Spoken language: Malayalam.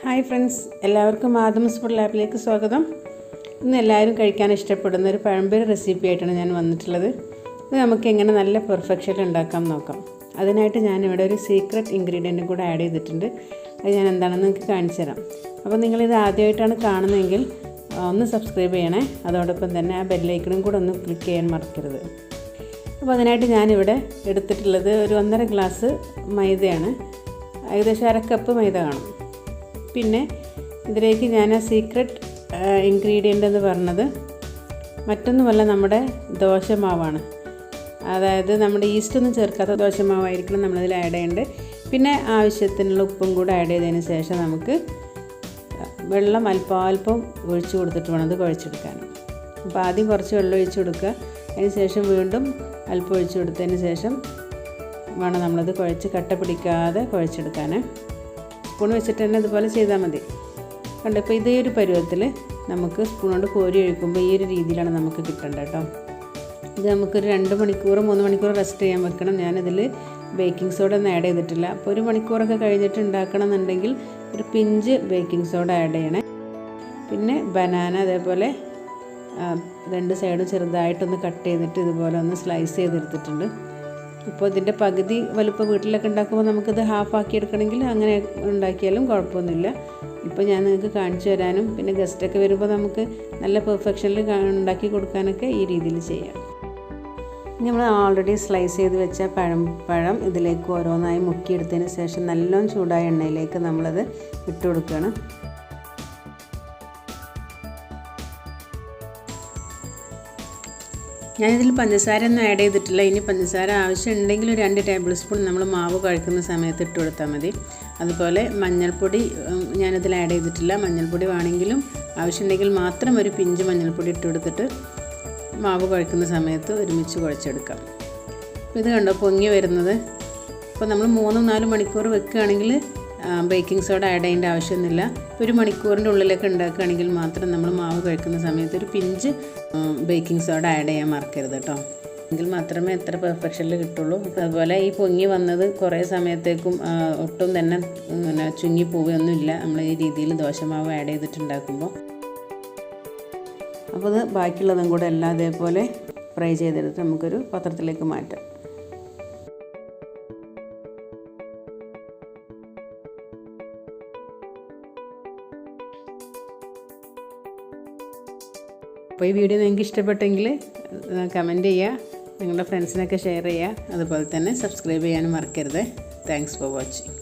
ഹായ് ഫ്രണ്ട്സ്, എല്ലാവർക്കും മാധവൻസ് FoodLabലേക്ക് സ്വാഗതം. ഇന്ന് എല്ലാവരും കഴിക്കാൻ ഇഷ്ടപ്പെടുന്ന ഒരു പഴംപൊരി റെസിപ്പി ആയിട്ടാണ് ഞാൻ വന്നിട്ടുള്ളത്. ഇത് നമുക്ക് എങ്ങനെ നല്ല പെർഫെക്ഷനിൽ ഉണ്ടാക്കാം നോക്കാം. അതിനായിട്ട് ഞാനിവിടെ ഒരു സീക്രട്ട് ഇൻഗ്രീഡിയൻറ്റും കൂടെ ആഡ് ചെയ്തിട്ടുണ്ട്. അത് ഞാൻ എന്താണെന്ന് നിങ്ങൾക്ക് കാണിച്ചു തരാം. അപ്പോൾ നിങ്ങളിത് ആദ്യമായിട്ടാണ് കാണുന്നതെങ്കിൽ ഒന്ന് സബ്സ്ക്രൈബ് ചെയ്യണേ. അതോടൊപ്പം തന്നെ ആ ബെല്ലൈക്കണും കൂടെ ഒന്ന് ക്ലിക്ക് ചെയ്യാൻ മറക്കരുത്. അപ്പോൾ അതിനായിട്ട് ഞാനിവിടെ എടുത്തിട്ടുള്ളത് ഒരു 1.5 ഗ്ലാസ് മൈദയാണ്. ഏകദേശം 1/2 കപ്പ് മൈദ കാണും. പിന്നെ ഇതിലേക്ക് ഞാൻ ആ സീക്രട്ട് ഇൻഗ്രീഡിയൻ്റ് എന്ന് പറഞ്ഞത് മറ്റൊന്നുമല്ല, നമ്മുടെ ദോശമാവാണ്. അതായത് നമ്മുടെ ഈസ്റ്റൊന്നും ചേർക്കാത്ത ദോശമാവായിരിക്കണം നമ്മളിതിൽ ആഡ് ചെയ്യേണ്ടത്. പിന്നെ ആവശ്യത്തിനുള്ള ഉപ്പും കൂടെ ആഡ് ചെയ്തതിന് ശേഷം നമുക്ക് വെള്ളം അല്പം ഒഴിച്ചു കൊടുത്തിട്ട് വേണം അത് കുഴച്ചെടുക്കാൻ. അപ്പോൾ ആദ്യം കുറച്ച് വെള്ളം ഒഴിച്ചു കൊടുക്കുക. അതിന് ശേഷം വീണ്ടും അല്പം ഒഴിച്ചു കൊടുത്തതിന് ശേഷം വേണം നമ്മളത് കുഴച്ച് കട്ട പിടിക്കാതെ കുഴച്ചെടുക്കാൻ. സ്പൂൺ വെച്ചിട്ട് തന്നെ ഇതുപോലെ ചെയ്താൽ മതി. കണ്ടോ, ഇപ്പോൾ ഇതേ ഒരു പരുവത്തിൽ നമുക്ക് സ്പൂൺ കൊണ്ട് കോരി ഒഴിക്കുമ്പോൾ ഈ ഒരു രീതിയിലാണ് നമുക്ക് കിട്ടേണ്ടത് കേട്ടോ. ഇത് നമുക്കൊരു 2 മണിക്കൂർ 3 മണിക്കൂർ റെസ്റ്റ് ചെയ്യാൻ വെക്കണം. ഞാനിതിൽ ബേക്കിംഗ് സോഡ ഒന്നും ആഡ് ചെയ്തിട്ടില്ല. അപ്പോൾ 1 മണിക്കൂറൊക്കെ കഴിഞ്ഞിട്ട് ഉണ്ടാക്കണം എന്നുണ്ടെങ്കിൽ ഒരു പിഞ്ച് ബേക്കിംഗ് സോഡ ആഡ് ചെയ്യണേ. പിന്നെ ബനാന അതേപോലെ 2 സൈഡും ചെറുതായിട്ടൊന്ന് കട്ട് ചെയ്തിട്ട് ഇതുപോലെ ഒന്ന് സ്ലൈസ് ചെയ്തെടുത്തിട്ടുണ്ട്. ഇപ്പോൾ ഇതിൻ്റെ പകുതി വലുപ്പം വീട്ടിലൊക്കെ ഉണ്ടാക്കുമ്പോൾ നമുക്കിത് ഹാഫാക്കി എടുക്കണമെങ്കിൽ അങ്ങനെ ഉണ്ടാക്കിയാലും കുഴപ്പമൊന്നുമില്ല. ഇപ്പോൾ ഞാൻ നിങ്ങൾക്ക് കാണിച്ചു തരാനും പിന്നെ ഗസ്റ്റൊക്കെ വരുമ്പോൾ നമുക്ക് നല്ല പെർഫെക്ഷനിൽ ഉണ്ടാക്കി കൊടുക്കാനൊക്കെ ഈ രീതിയിൽ ചെയ്യാം. നമ്മൾ ഓൾറെഡി സ്ലൈസ് ചെയ്ത് വെച്ച പഴം ഇതിലേക്ക് ഓരോന്നായി മുക്കിയെടുത്തതിന് ശേഷം നല്ലോണം ചൂടായ എണ്ണയിലേക്ക് നമ്മളത് ഇട്ട് കൊടുക്കുകയാണ്. ഞാനിതിൽ പഞ്ചസാര ഒന്നും ആഡ് ചെയ്തിട്ടില്ല. ഇനി പഞ്ചസാര ആവശ്യമുണ്ടെങ്കിൽ ഒരു 2 ടേബിൾ സ്പൂൺ നമ്മൾ മാവ് കുഴക്കുന്ന സമയത്ത് ഇട്ട് കൊടുത്താൽ മതി. അതുപോലെ മഞ്ഞൾപ്പൊടി ഞാനിതിൽ ആഡ് ചെയ്തിട്ടില്ല. മഞ്ഞൾപ്പൊടി വേണമെങ്കിലും ആവശ്യമുണ്ടെങ്കിൽ മാത്രം ഒരു പിഞ്ച് മഞ്ഞൾപ്പൊടി ഇട്ട് കൊടുത്തിട്ട് മാവ് കുഴക്കുന്ന സമയത്ത് ഒരുമിച്ച് കുഴച്ചെടുക്കാം. അപ്പോൾ ഇത് കണ്ടോ പൊങ്ങി വരുന്നത്. അപ്പോൾ നമ്മൾ 3-4 മണിക്കൂർ വെക്കുകയാണെങ്കിൽ ബേക്കിംഗ് സോഡ ആഡ് ചെയ്യേണ്ട ആവശ്യമൊന്നുമില്ല. 1 മണിക്കൂറിൻ്റെ ഉള്ളിലൊക്കെ ഉണ്ടാക്കുകയാണെങ്കിൽ മാത്രം നമ്മൾ മാവ് കഴിക്കുന്ന സമയത്ത് ഒരു പിഞ്ച് ബേക്കിംഗ് സോഡ ആഡ് ചെയ്യാൻ മറക്കരുത് കേട്ടോ. എങ്കിൽ മാത്രമേ എത്ര പെർഫെക്ഷനിൽ കിട്ടുള്ളൂ. അതുപോലെ ഈ പൊങ്ങി വന്നത് കുറേ സമയത്തേക്കും ഒട്ടും തന്നെ ചുങ്ങി പോവുകയൊന്നുമില്ല നമ്മൾ ഈ രീതിയിൽ ദോശമാവ് ആഡ് ചെയ്തിട്ടുണ്ടാക്കുമ്പോൾ. അപ്പോൾ ഇത് ബാക്കിയുള്ളതും കൂടെ എല്ലാം അതേപോലെ ഫ്രൈ ചെയ്തെടുത്ത് നമുക്കൊരു പാത്രത്തിലേക്ക് മാറ്റാം. അപ്പോൾ ഈ വീഡിയോ നിങ്ങൾക്ക് ഇഷ്ടപ്പെട്ടെങ്കിൽ കമൻറ്റ് ചെയ്യുക, നിങ്ങളുടെ ഫ്രണ്ട്സിനൊക്കെ ഷെയർ ചെയ്യുക. അതുപോലെ തന്നെ സബ്സ്ക്രൈബ് ചെയ്യാനും മറക്കരുത്. Thanks for watching.